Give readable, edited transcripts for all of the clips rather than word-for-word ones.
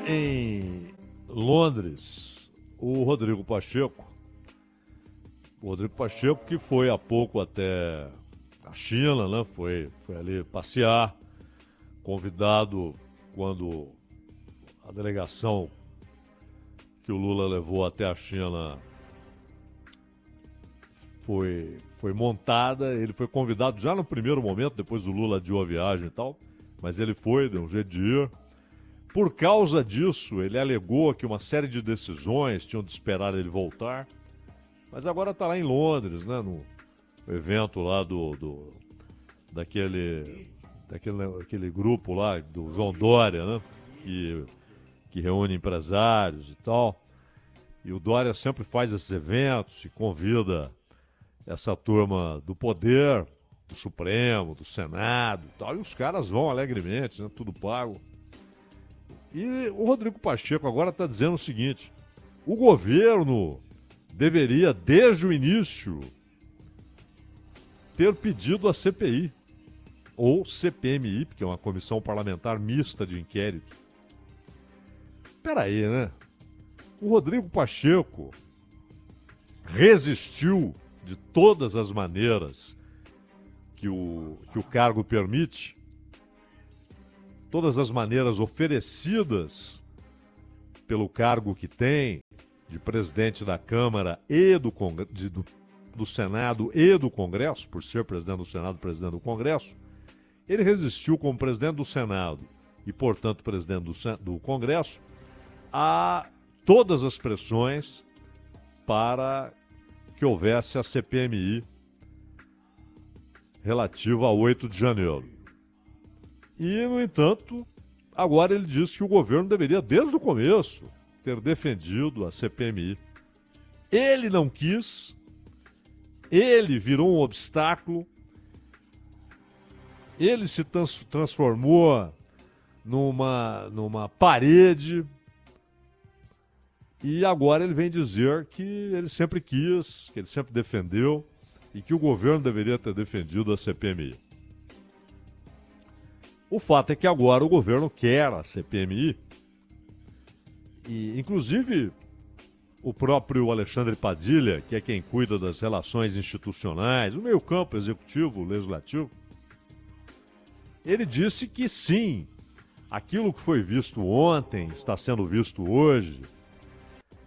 Lá em Londres, o Rodrigo Pacheco que foi há pouco até a China, né? Foi ali passear, convidado quando a delegação que o Lula levou até a China foi montada. Ele foi convidado já no primeiro momento, depois o Lula adiou a viagem e tal, mas ele foi, deu um jeito de ir. Por causa disso, ele alegou que uma série de decisões tinham de esperar ele voltar, mas agora está lá em Londres, né, no evento lá daquele grupo lá do João Dória, né, que reúne empresários e tal. E o Dória sempre faz esses eventos e convida essa turma do poder, do Supremo, do Senado e tal, e os caras vão alegremente, né, tudo pago. E o Rodrigo Pacheco agora está dizendo o seguinte: o governo deveria, desde o início, ter pedido a CPI, ou CPMI, porque é uma comissão parlamentar mista de inquérito. Peraí, né? O Rodrigo Pacheco resistiu de todas as maneiras que o cargo permite, todas as maneiras oferecidas pelo cargo que tem de presidente da Câmara e do Senado e do Congresso, por ser presidente do Senado e presidente do Congresso. Ele resistiu como presidente do Senado e, portanto, presidente do Congresso a todas as pressões para que houvesse a CPMI relativa a 8 de janeiro. E, no entanto, agora ele diz que o governo deveria, desde o começo, ter defendido a CPMI. Ele não quis, ele virou um obstáculo, ele se transformou numa parede, e agora ele vem dizer que ele sempre quis, que ele sempre defendeu e que o governo deveria ter defendido a CPMI. O fato é que agora o governo quer a CPMI e, inclusive, o próprio Alexandre Padilha, que é quem cuida das relações institucionais, o meio-campo executivo, legislativo, ele disse que sim, aquilo que foi visto ontem está sendo visto hoje.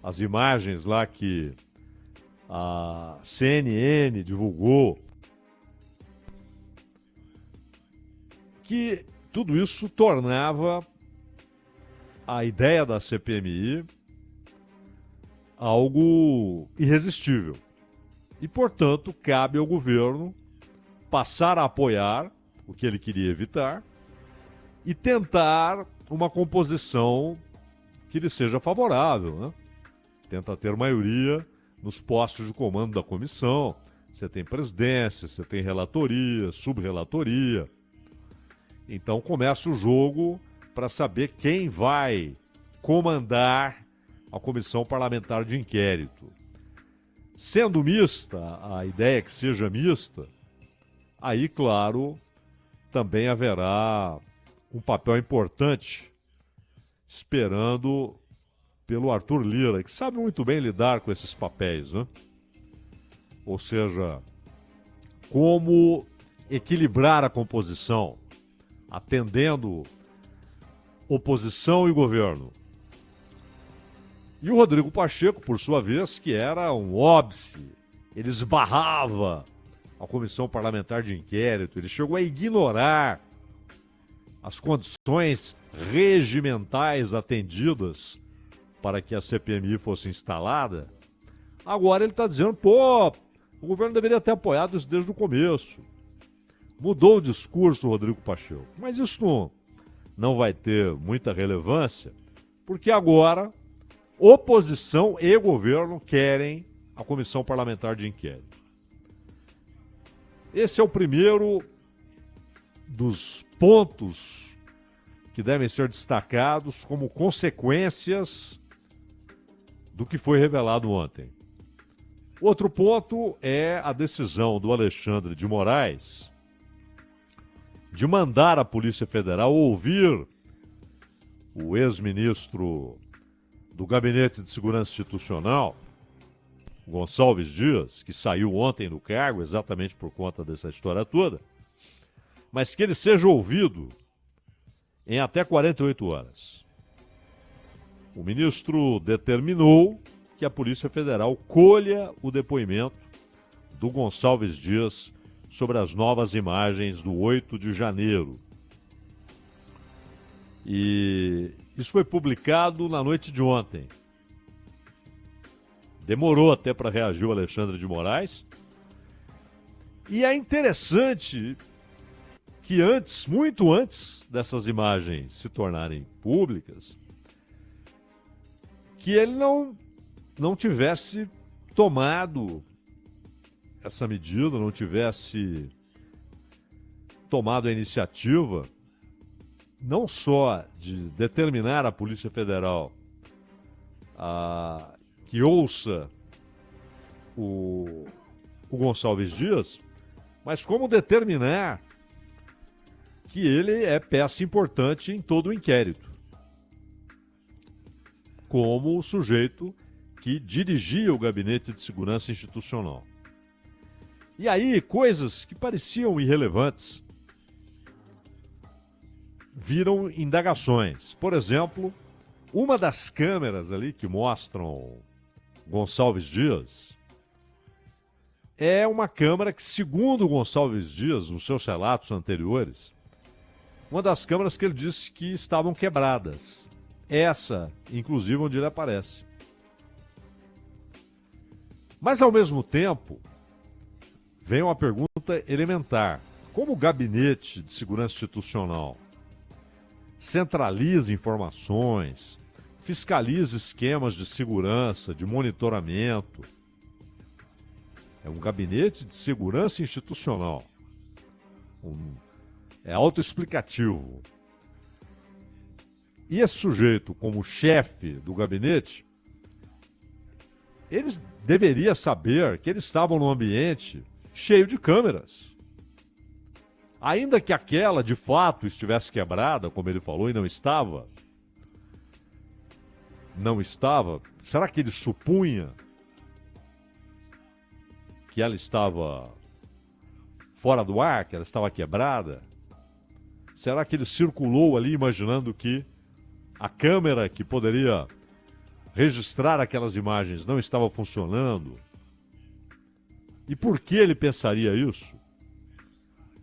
As imagens lá que a CNN divulgou, que tudo isso tornava a ideia da CPMI algo irresistível. E, portanto, cabe ao governo passar a apoiar o que ele queria evitar e tentar uma composição que lhe seja favorável, né? Tenta ter maioria nos postos de comando da comissão. Você tem presidência, você tem relatoria, subrelatoria. Então começa o jogo para saber quem vai comandar a comissão parlamentar de inquérito. Sendo mista, a ideia é que seja mista, aí, claro, também haverá um papel importante esperando pelo Arthur Lira, que sabe muito bem lidar com esses papéis, né? Ou seja, como equilibrar a composição, atendendo oposição e governo. E o Rodrigo Pacheco, por sua vez, que era um óbice, ele esbarrava a comissão parlamentar de inquérito, ele chegou a ignorar as condições regimentais atendidas para que a CPMI fosse instalada. Agora ele está dizendo, o governo deveria ter apoiado isso desde o começo. Mudou o discurso, Rodrigo Pacheco. Mas isso não vai ter muita relevância, porque agora oposição e governo querem a comissão parlamentar de inquérito. Esse é o primeiro dos pontos que devem ser destacados como consequências do que foi revelado ontem. Outro ponto é a decisão do Alexandre de Moraes de mandar a Polícia Federal ouvir o ex-ministro do Gabinete de Segurança Institucional, Gonçalves Dias, que saiu ontem do cargo exatamente por conta dessa história toda, mas que ele seja ouvido em até 48 horas. O ministro determinou que a Polícia Federal colha o depoimento do Gonçalves Dias sobre as novas imagens do 8 de janeiro. E isso foi publicado na noite de ontem. Demorou até para reagir o Alexandre de Moraes. E é interessante que antes, muito antes dessas imagens se tornarem públicas, que ele não tivesse tomado essa medida, não tivesse tomado a iniciativa não só de determinar à Polícia Federal que ouça o Gonçalves Dias, mas como determinar que ele é peça importante em todo o inquérito, como o sujeito que dirigia o Gabinete de Segurança Institucional. E aí, coisas que pareciam irrelevantes viram indagações. Por exemplo, uma das câmeras ali que mostram Gonçalves Dias é uma câmera que, segundo Gonçalves Dias, nos seus relatos anteriores, uma das câmeras que ele disse que estavam quebradas. Essa, inclusive, onde ele aparece. Mas, ao mesmo tempo, vem uma pergunta elementar. Como o Gabinete de Segurança Institucional centraliza informações, fiscaliza esquemas de segurança, de monitoramento, é um gabinete de segurança institucional, é autoexplicativo. E esse sujeito, como chefe do gabinete, eles deveriam saber que eles estavam num ambiente cheio de câmeras. Ainda que aquela, de fato, estivesse quebrada, como ele falou, e não estava, será que ele supunha que ela estava fora do ar, que ela estava quebrada? Será que ele circulou ali imaginando que a câmera que poderia registrar aquelas imagens não estava funcionando? E por que ele pensaria isso?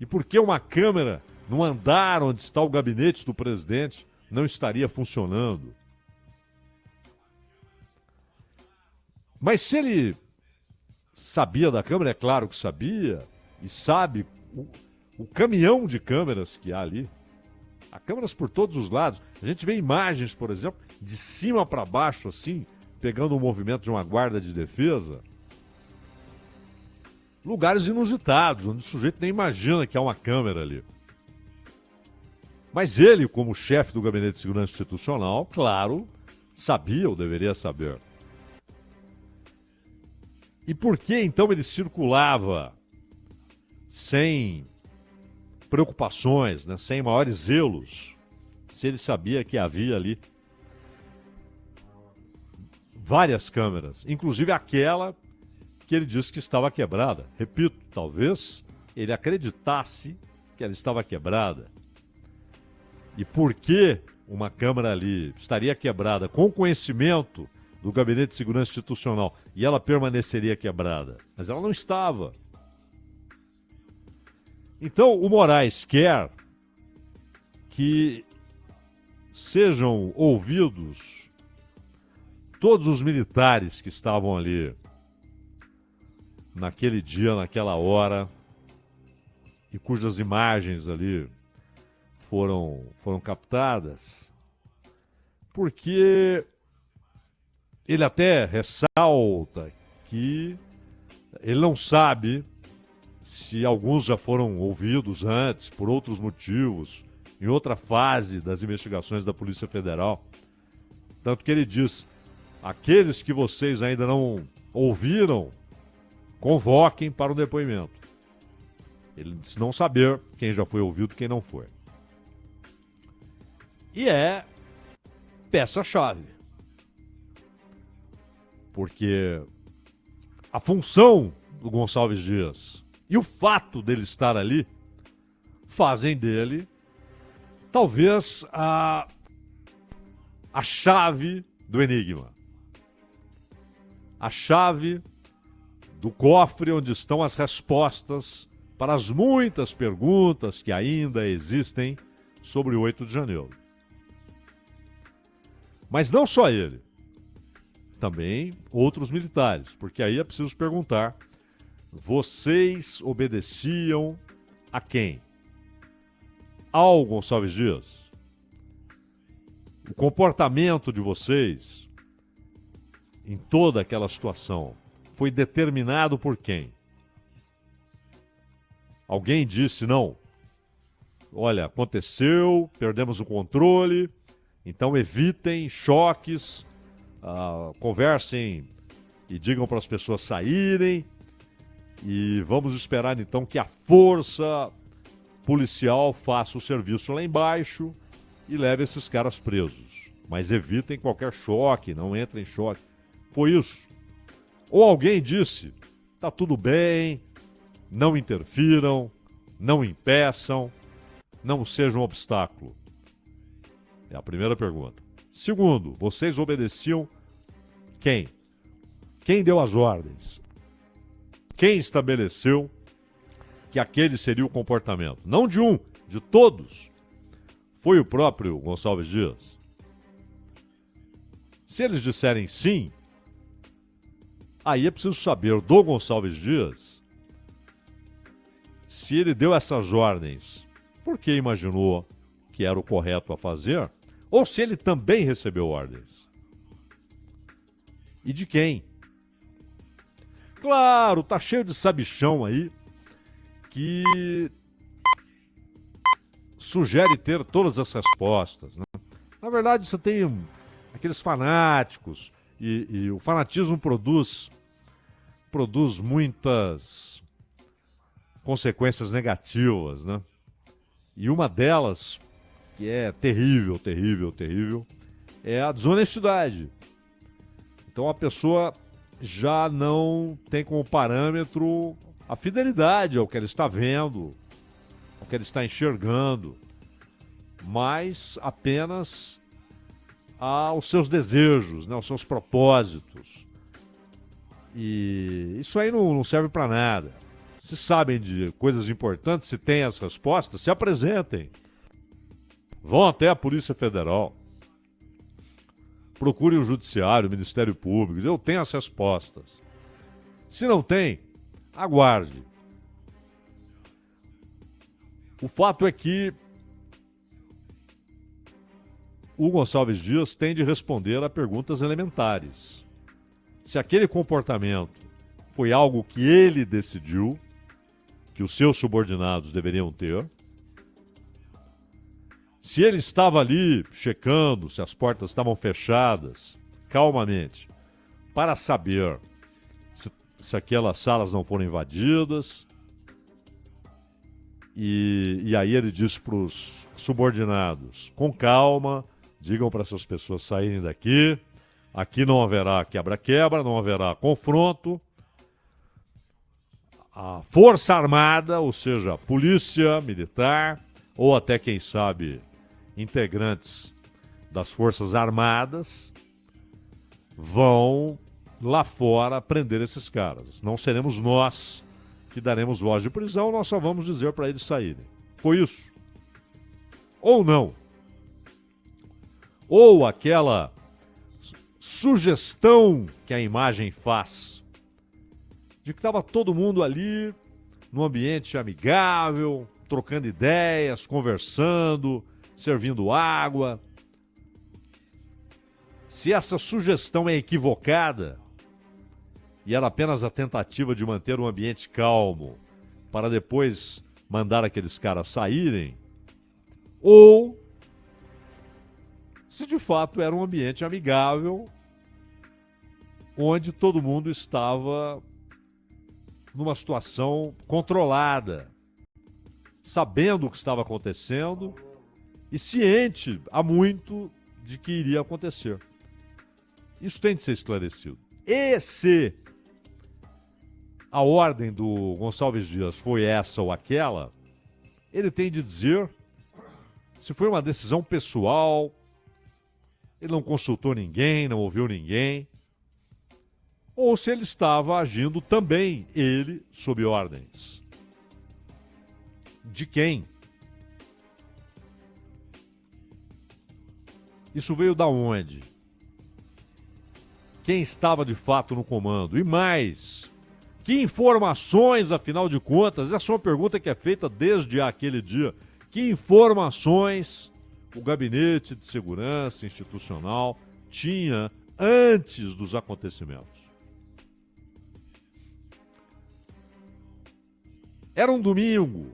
E por que uma câmera no andar onde está o gabinete do presidente não estaria funcionando? Mas se ele sabia da câmera, é claro que sabia, e sabe o caminhão de câmeras que há ali. Há câmeras por todos os lados. A gente vê imagens, por exemplo, de cima para baixo, assim, pegando o movimento de uma guarda de defesa. Lugares inusitados, onde o sujeito nem imagina que há uma câmera ali. Mas ele, como chefe do Gabinete de Segurança Institucional, claro, sabia ou deveria saber. E por que então ele circulava sem preocupações, né, sem maiores zelos, se ele sabia que havia ali várias câmeras, inclusive aquela que ele disse que estava quebrada? Repito, talvez ele acreditasse que ela estava quebrada. E por que uma câmera ali estaria quebrada com conhecimento do Gabinete de Segurança Institucional e ela permaneceria quebrada? Mas ela não estava. Então, o Moraes quer que sejam ouvidos todos os militares que estavam ali naquele dia, naquela hora, e cujas imagens ali foram captadas, porque ele até ressalta que ele não sabe se alguns já foram ouvidos antes, por outros motivos, em outra fase das investigações da Polícia Federal. Tanto que ele diz, aqueles que vocês ainda não ouviram, convoquem para o depoimento. Ele disse não saber quem já foi ouvido e quem não foi. E é peça-chave. Porque a função do Gonçalves Dias e o fato dele estar ali fazem dele talvez a chave do enigma. A chave do cofre onde estão as respostas para as muitas perguntas que ainda existem sobre o 8 de janeiro. Mas não só ele, também outros militares, porque aí é preciso perguntar: vocês obedeciam a quem? Ao Gonçalves Dias? O comportamento de vocês em toda aquela situação foi determinado por quem? Alguém disse: não, olha, aconteceu, perdemos o controle, então evitem choques, conversem e digam para as pessoas saírem, e vamos esperar então que a força policial faça o serviço lá embaixo e leve esses caras presos. Mas evitem qualquer choque, não entrem em choque. Foi isso. Ou alguém disse: tá tudo bem, não interfiram, não impeçam, não sejam um obstáculo. É a primeira pergunta. Segundo, vocês obedeciam quem? Quem deu as ordens? Quem estabeleceu que aquele seria o comportamento? Não de um, de todos. Foi o próprio Gonçalves Dias? Se eles disserem sim, aí é preciso saber do Gonçalves Dias se ele deu essas ordens porque imaginou que era o correto a fazer, ou se ele também recebeu ordens. E de quem? Claro, tá cheio de sabichão aí que sugere ter todas as respostas, né? Na verdade, você tem aqueles fanáticos e o fanatismo produz muitas consequências negativas, né? E uma delas, que é terrível, é a desonestidade. Então a pessoa já não tem como parâmetro a fidelidade ao que ela está vendo, ao que ela está enxergando, mas apenas aos seus desejos, né, aos seus propósitos. E isso aí não serve para nada. Se sabem de coisas importantes, se têm as respostas, se apresentem. Vão até a Polícia Federal. Procurem o Judiciário, o Ministério Público. Eu tenho as respostas. Se não tem, aguarde. O fato é que o Gonçalves Dias tem de responder a perguntas elementares. Se aquele comportamento foi algo que ele decidiu, que os seus subordinados deveriam ter, se ele estava ali checando se as portas estavam fechadas, calmamente, para saber se aquelas salas não foram invadidas, e aí ele disse para os subordinados: com calma, digam para essas pessoas saírem daqui, aqui não haverá quebra-quebra, não haverá confronto. A Força Armada, ou seja, a Polícia Militar, ou até, quem sabe, integrantes das Forças Armadas, vão lá fora prender esses caras. Não seremos nós que daremos voz de prisão, nós só vamos dizer para eles saírem. Foi isso. Ou não. Ou aquela sugestão que a imagem faz de que estava todo mundo ali num ambiente amigável, trocando ideias, conversando, servindo água. Se essa sugestão é equivocada e era apenas a tentativa de manter um ambiente calmo para depois mandar aqueles caras saírem, ou se de fato era um ambiente amigável onde todo mundo estava numa situação controlada, sabendo o que estava acontecendo e ciente há muito de que iria acontecer. Isso tem de ser esclarecido. E se a ordem do Gonçalves Dias foi essa ou aquela, ele tem de dizer se foi uma decisão pessoal, ele não consultou ninguém, não ouviu ninguém, ou se ele estava agindo também, ele, sob ordens. De quem? Isso veio da onde? Quem estava de fato no comando? E mais, que informações, afinal de contas, essa é uma pergunta que é feita desde aquele dia, que informações o Gabinete de Segurança Institucional tinha antes dos acontecimentos? Era um domingo.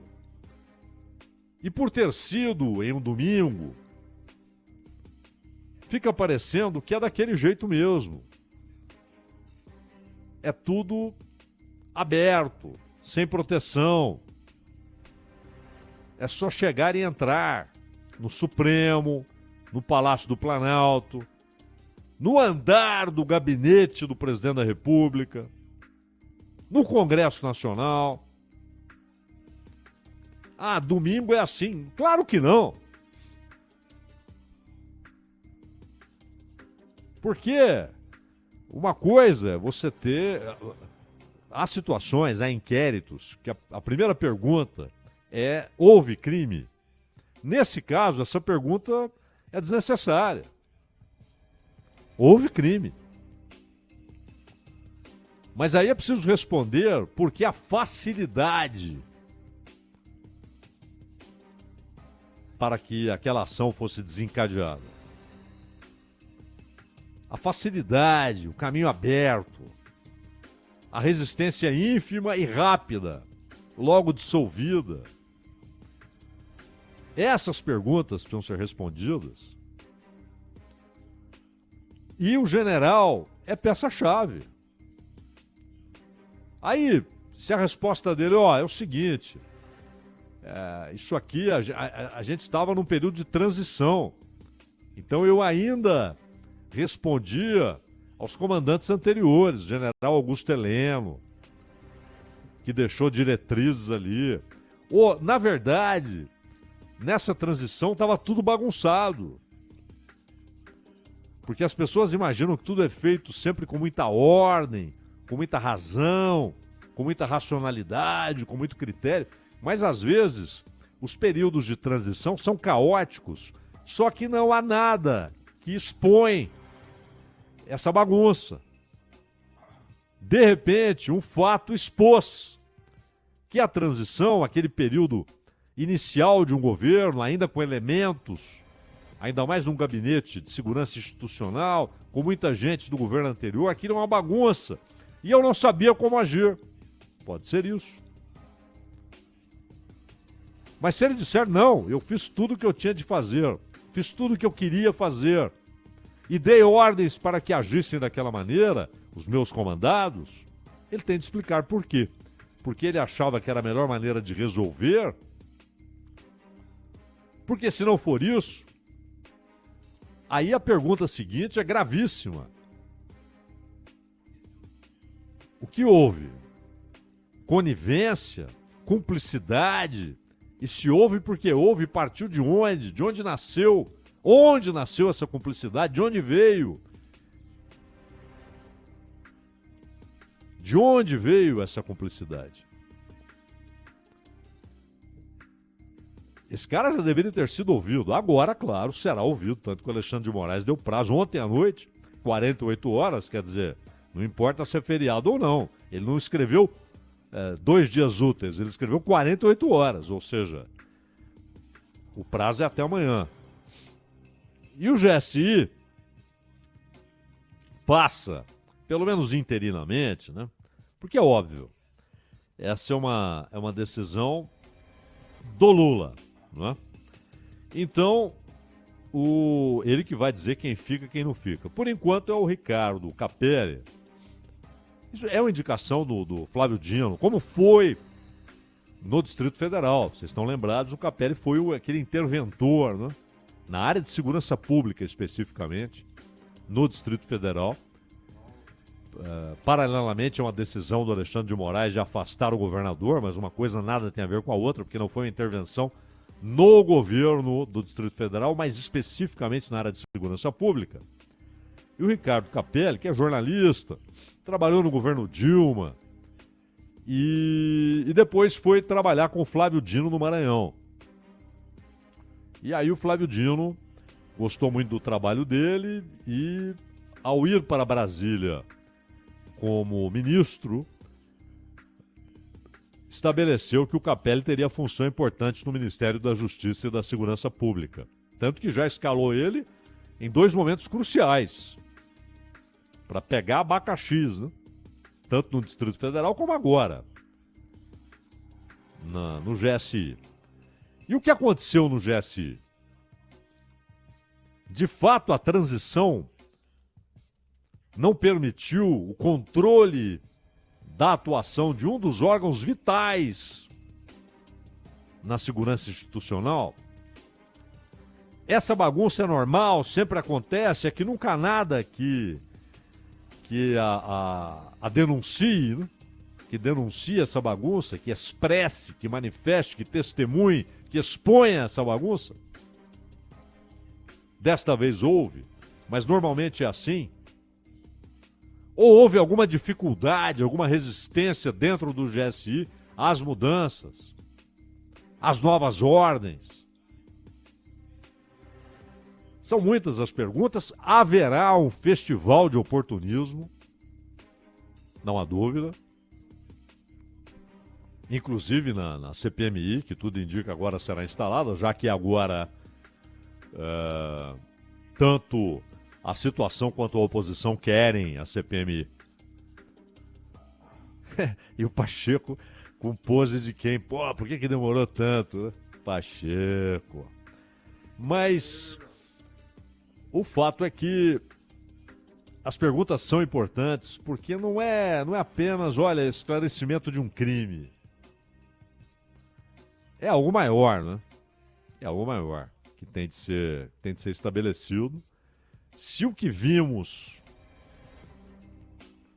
E por ter sido em um domingo, fica parecendo que é daquele jeito mesmo. É tudo aberto, sem proteção. É só chegar e entrar no Supremo, no Palácio do Planalto, no andar do gabinete do presidente da República, no Congresso Nacional. Ah, domingo é assim. Claro que não. Porque uma coisa é você ter... Há situações, há inquéritos, que a primeira pergunta é: houve crime? Nesse caso, essa pergunta é desnecessária. Houve crime. Mas aí é preciso responder porque a facilidade para que aquela ação fosse desencadeada. A facilidade, o caminho aberto, a resistência ínfima e rápida, logo dissolvida. Essas perguntas precisam ser respondidas. E o general é peça-chave. Aí, se a resposta dele, é o seguinte, isso aqui, a gente estava num período de transição, então eu ainda respondia aos comandantes anteriores, general Augusto Heleno, que deixou diretrizes ali. Na verdade, nessa transição estava tudo bagunçado. Porque as pessoas imaginam que tudo é feito sempre com muita ordem, com muita razão, com muita racionalidade, com muito critério. Mas às vezes os períodos de transição são caóticos, só que não há nada que expõe essa bagunça. De repente, um fato expôs que a transição, aquele período inicial de um governo, ainda com elementos, ainda mais num gabinete de segurança institucional, com muita gente do governo anterior, aquilo é uma bagunça. E eu não sabia como agir. Pode ser isso. Mas se ele disser, não, eu fiz tudo o que eu tinha de fazer, fiz tudo o que eu queria fazer, e dei ordens para que agissem daquela maneira, os meus comandados, ele tem de explicar por quê. Porque ele achava que era a melhor maneira de resolver. Porque se não for isso, aí a pergunta seguinte é gravíssima. O que houve? Conivência? Cumplicidade? E se houve, porque houve, partiu de onde? De onde nasceu? Onde nasceu essa cumplicidade? De onde veio? De onde veio essa cumplicidade? Esse cara já deveria ter sido ouvido. Agora, claro, será ouvido, tanto que o Alexandre de Moraes deu prazo ontem à noite, 48 horas, quer dizer, não importa se é feriado ou não. Ele não escreveu 2 dias úteis, ele escreveu 48 horas, ou seja, o prazo é até amanhã. E o GSI passa, pelo menos interinamente, né? Porque é óbvio, essa é uma decisão do Lula, não é? Então, ele que vai dizer quem fica e quem não fica. Por enquanto é o Ricardo Capelli. Isso é uma indicação do Flávio Dino, como foi no Distrito Federal. Vocês estão lembrados, o Capelli foi aquele interventor, né? na área de segurança pública especificamente, no Distrito Federal. Paralelamente a uma decisão do Alexandre de Moraes de afastar o governador, mas uma coisa nada tem a ver com a outra, porque não foi uma intervenção no governo do Distrito Federal, mas especificamente na área de segurança pública. E o Ricardo Capelli, que é jornalista, trabalhou no governo Dilma e depois foi trabalhar com o Flávio Dino no Maranhão. E aí o Flávio Dino gostou muito do trabalho dele e, ao ir para Brasília como ministro, estabeleceu que o Capelli teria função importante no Ministério da Justiça e da Segurança Pública. Tanto que já escalou ele em 2 momentos cruciais para pegar abacaxis, né? Tanto no Distrito Federal como agora, no GSI. E o que aconteceu no GSI? De fato, a transição não permitiu o controle da atuação de um dos órgãos vitais na segurança institucional. Essa bagunça é normal, sempre acontece, é que nunca há nada que a denuncie, né? Que denuncie essa bagunça, que expresse, que manifeste, que testemunhe, que exponha essa bagunça. Desta vez houve, mas normalmente é assim. Ou houve alguma dificuldade, alguma resistência dentro do GSI às mudanças, às novas ordens? São muitas as perguntas. Haverá um festival de oportunismo, não há dúvida. Inclusive na CPMI, que tudo indica agora será instalada, já que agora tanto a situação quanto a oposição querem a CPMI. E o Pacheco com pose de quem? Pô, por que demorou tanto, né? Pacheco. Mas o fato é que as perguntas são importantes porque não é apenas, olha, esclarecimento de um crime. É algo maior, né? É algo maior que tem de ser estabelecido. Se o que vimos...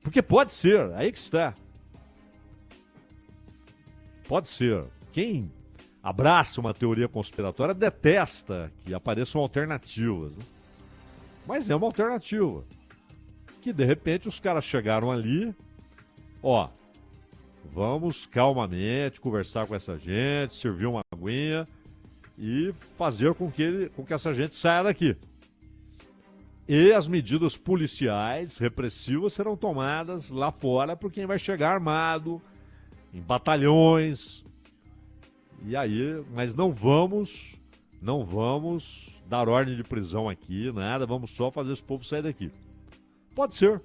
Porque pode ser, aí que está. Pode ser. Quem abraça uma teoria conspiratória detesta que apareçam alternativas, né? Mas é uma alternativa. Que de repente os caras chegaram ali, ó, vamos calmamente conversar com essa gente, servir uma aguinha e fazer com que essa gente saia daqui. E as medidas policiais repressivas serão tomadas lá fora por quem vai chegar armado, em batalhões. E aí, mas não vamos dar ordem de prisão aqui, nada, vamos só fazer esse povo sair daqui. Pode ser.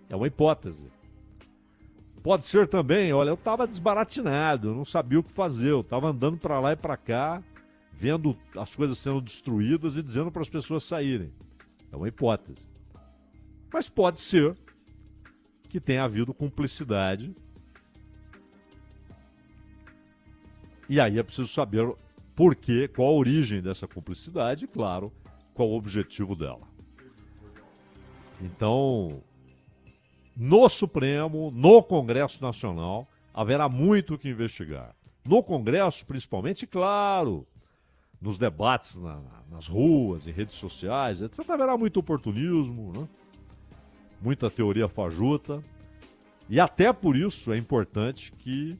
É uma hipótese. Pode ser também, olha, eu estava desbaratinado, eu não sabia o que fazer, eu estava andando para lá e para cá, vendo as coisas sendo destruídas e dizendo para as pessoas saírem. É uma hipótese. Mas pode ser que tenha havido cumplicidade. E aí é preciso saber por quê, qual a origem dessa cumplicidade e, claro, qual o objetivo dela. Então, no Supremo, no Congresso Nacional, haverá muito o que investigar. No Congresso, principalmente, claro, nos debates nas ruas, em redes sociais, etc. Haverá muito oportunismo, né? Muita teoria fajuta. E até por isso é importante que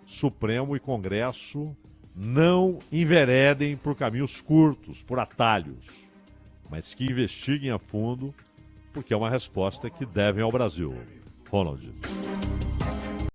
Supremo e Congresso não enveredem por caminhos curtos, por atalhos, mas que investiguem a fundo, porque é uma resposta que devem ao Brasil. Ronald.